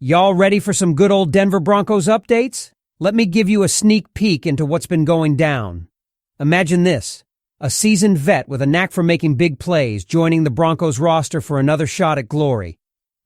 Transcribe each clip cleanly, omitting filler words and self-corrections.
Y'all ready for some good old Denver Broncos updates? Let me give you a sneak peek into what's been going down. Imagine this, a seasoned vet with a knack for making big plays joining the Broncos roster for another shot at glory.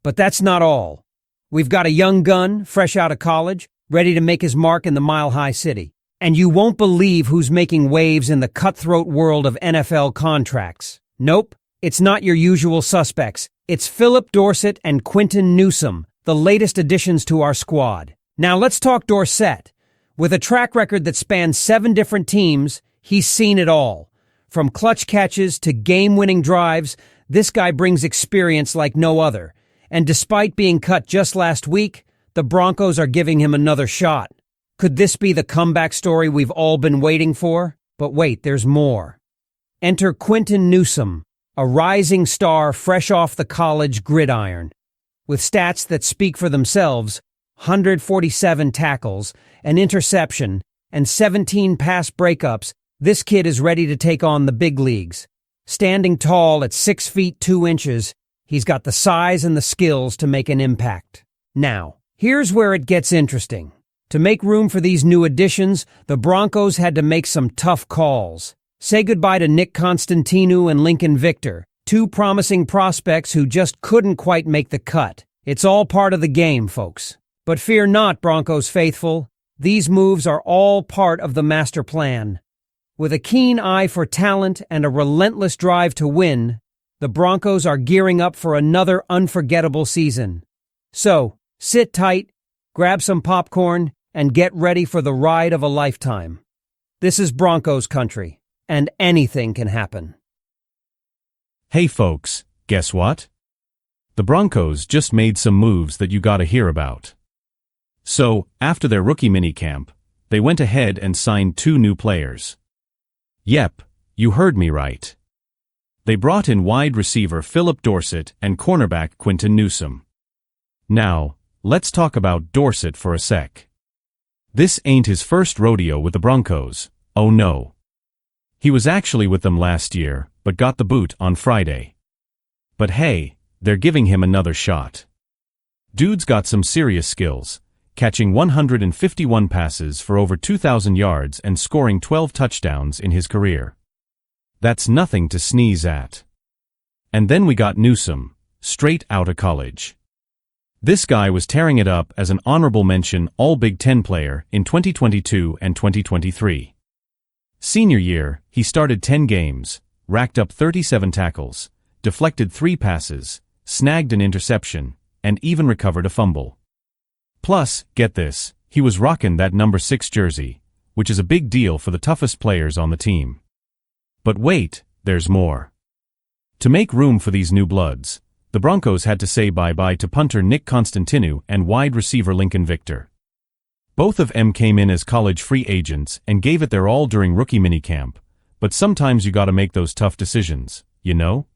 But that's not all. We've got a young gun, fresh out of college, ready to make his mark in the Mile High City. And you won't believe who's making waves in the cutthroat world of NFL contracts. Nope, it's not your usual suspects. It's Phillip, Dorsett, and Quinton Newsome, the latest additions to our squad. Now let's talk Dorsett. With a track record that spans 7 different teams, he's seen it all. From clutch catches to game-winning drives, this guy brings experience like no other. And despite being cut just last week, the Broncos are giving him another shot. Could this be the comeback story we've all been waiting for? But wait, there's more. Enter Quinton Newsome, a rising star fresh off the college gridiron. With stats that speak for themselves, 147 tackles, an interception, and 17 pass breakups, this kid is ready to take on the big leagues. Standing tall at 6 feet 2 inches, he's got the size and the skills to make an impact. Now, here's where it gets interesting. To make room for these new additions, the Broncos had to make some tough calls. Say goodbye to Nick Constantinu and Lincoln Victor, 2 promising prospects who just couldn't quite make the cut. It's all part of the game, folks. But fear not, Broncos faithful. These moves are all part of the master plan. With a keen eye for talent and a relentless drive to win, the Broncos are gearing up for another unforgettable season. So, sit tight, grab some popcorn, and get ready for the ride of a lifetime. This is Broncos country, and anything can happen. Hey folks, guess what? The Broncos just made some moves that you gotta hear about. So, after their rookie minicamp, they went ahead and signed 2 new players. Yep, you heard me right. They brought in wide receiver Phillip Dorsett and cornerback Quinton Newsome. Now, let's talk about Dorsett for a sec. This ain't his first rodeo with the Broncos, oh no. He was actually with them last year, but got the boot on Friday. But hey, they're giving him another shot. Dude's got some serious skills, catching 151 passes for over 2,000 yards and scoring 12 touchdowns in his career. That's nothing to sneeze at. And then we got Newsome, straight out of college. This guy was tearing it up as an honorable mention All-Big Ten player in 2022 and 2023. Senior year, he started 10 games, racked up 37 tackles, deflected 3 passes, snagged an interception, and even recovered a fumble. Plus, get this, he was rocking that number 6 jersey, which is a big deal for the toughest players on the team. But wait, there's more. To make room for these new bloods, the Broncos had to say bye-bye to punter Nick Constantinu and wide receiver Lincoln Victor. Both of them came in as college free agents and gave it their all during rookie minicamp, but sometimes you gotta make those tough decisions, you know?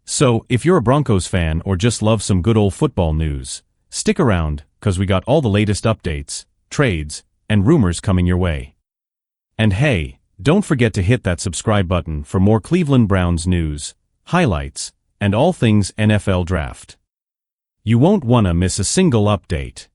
So, if you're a Broncos fan or just love some good old football news, stick around, 'cause we got all the latest updates, trades, and rumors coming your way. And hey, don't forget to hit that subscribe button for more Cleveland Browns news, highlights, and all things NFL draft. You won't wanna miss a single update.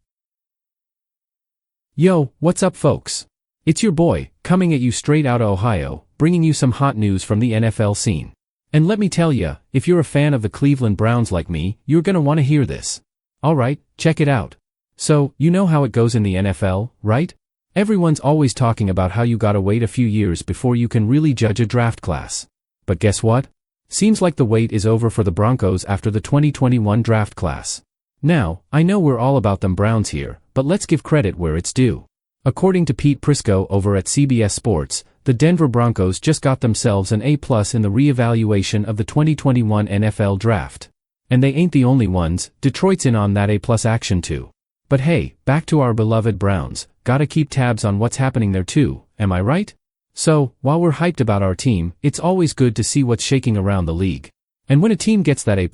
Yo, what's up folks? It's your boy, coming at you straight out of Ohio, bringing you some hot news from the NFL scene. And let me tell ya, if you're a fan of the Cleveland Browns like me, you're gonna wanna hear this. Alright, check it out. So, you know how it goes in the NFL, right? Everyone's always talking about how you gotta wait a few years before you can really judge a draft class. But guess what? Seems like the wait is over for the Broncos after the 2021 draft class. Now, I know we're all about them Browns here, but let's give credit where it's due. According to Pete Prisco over at CBS Sports, the Denver Broncos just got themselves an A+ in the reevaluation of the 2021 NFL Draft. And they ain't the only ones, Detroit's in on that A+ action too. But hey, back to our beloved Browns, gotta keep tabs on what's happening there too, am I right? So, while we're hyped about our team, it's always good to see what's shaking around the league. And when a team gets that A+,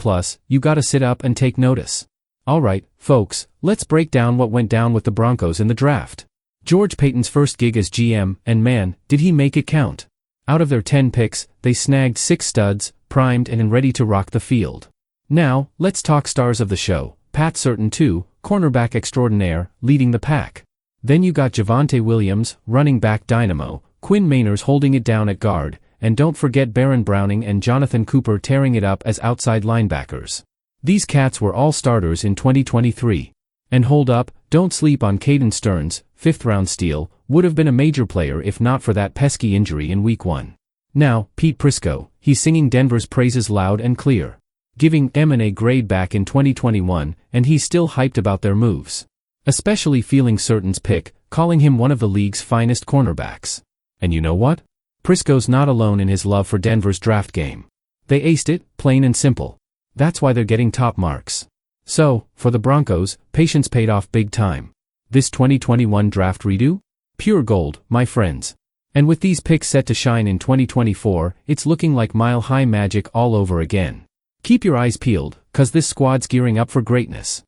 you gotta sit up and take notice. Alright, folks, let's break down what went down with the Broncos in the draft. George Paton's first gig as GM, and man, did he make it count. Out of their 10 picks, they snagged 6 studs, primed and ready to rock the field. Now, let's talk stars of the show. Pat Certain too, cornerback extraordinaire, leading the pack. Then you got Javonte Williams, running back dynamo, Quinn Meinerz holding it down at guard, and don't forget Baron Browning and Jonathan Cooper tearing it up as outside linebackers. These cats were all starters in 2023. And hold up, don't sleep on Caden Stearns, 5th-round steal, would have been a major player if not for that pesky injury in Week 1. Now, Pete Prisco, he's singing Denver's praises loud and clear. Giving them an A grade back in 2021, and he's still hyped about their moves. Especially feeling Certain's pick, calling him one of the league's finest cornerbacks. And you know what? Prisco's not alone in his love for Denver's draft game. They aced it, plain and simple. That's why they're getting top marks. So, for the Broncos, patience paid off big time. This 2021 draft redo? Pure gold, my friends. And with these picks set to shine in 2024, it's looking like mile-high magic all over again. Keep your eyes peeled, 'cause this squad's gearing up for greatness.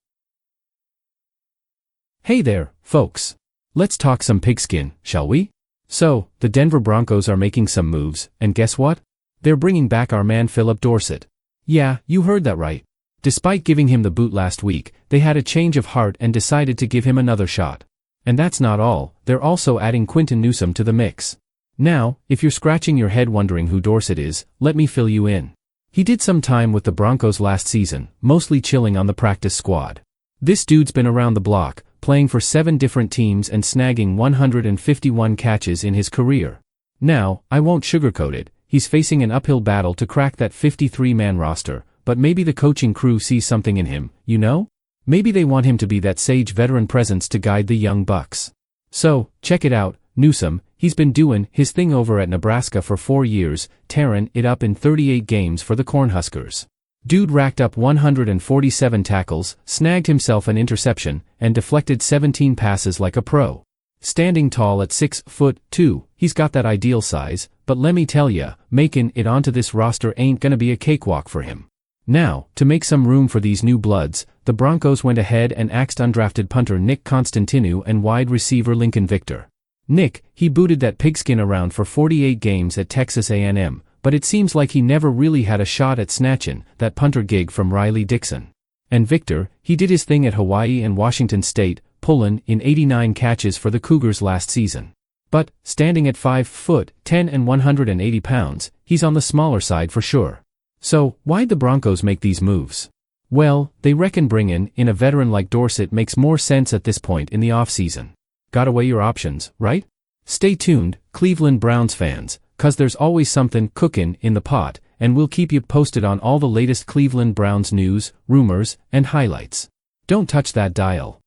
Hey there, folks. Let's talk some pigskin, shall we? So, the Denver Broncos are making some moves, and guess what? They're bringing back our man Phillip Dorsett. Yeah, you heard that right. Despite giving him the boot last week, they had a change of heart and decided to give him another shot. And that's not all, they're also adding Quinton Newsome to the mix. Now, if you're scratching your head wondering who Dorsett is, let me fill you in. He did some time with the Broncos last season, mostly chilling on the practice squad. This dude's been around the block, playing for 7 different teams and snagging 151 catches in his career. Now, I won't sugarcoat it, he's facing an uphill battle to crack that 53-man roster, but maybe the coaching crew sees something in him, you know? Maybe they want him to be that sage veteran presence to guide the young bucks. So, check it out, Newsome, he's been doing his thing over at Nebraska for 4 years, tearing it up in 38 games for the Cornhuskers. Dude racked up 147 tackles, snagged himself an interception, and deflected 17 passes like a pro. Standing tall at 6'2", he's got that ideal size, but let me tell ya, making it onto this roster ain't gonna be a cakewalk for him. Now, to make some room for these new bloods, the Broncos went ahead and axed undrafted punter Nick Constantinu and wide receiver Lincoln Victor. Nick, he booted that pigskin around for 48 games at Texas A&M, but it seems like he never really had a shot at snatching that punter gig from Riley Dixon. And Victor, he did his thing at Hawaii and Washington State, pulling in 89 catches for the Cougars last season. But, standing at 5'10" and 180 pounds, he's on the smaller side for sure. So, why'd the Broncos make these moves? Well, they reckon bringing in a veteran like Dorsett makes more sense at this point in the offseason. Gotta weigh your options, right? Stay tuned, Cleveland Browns fans, 'cause there's always something cooking in the pot, and we'll keep you posted on all the latest Cleveland Browns news, rumors, and highlights. Don't touch that dial.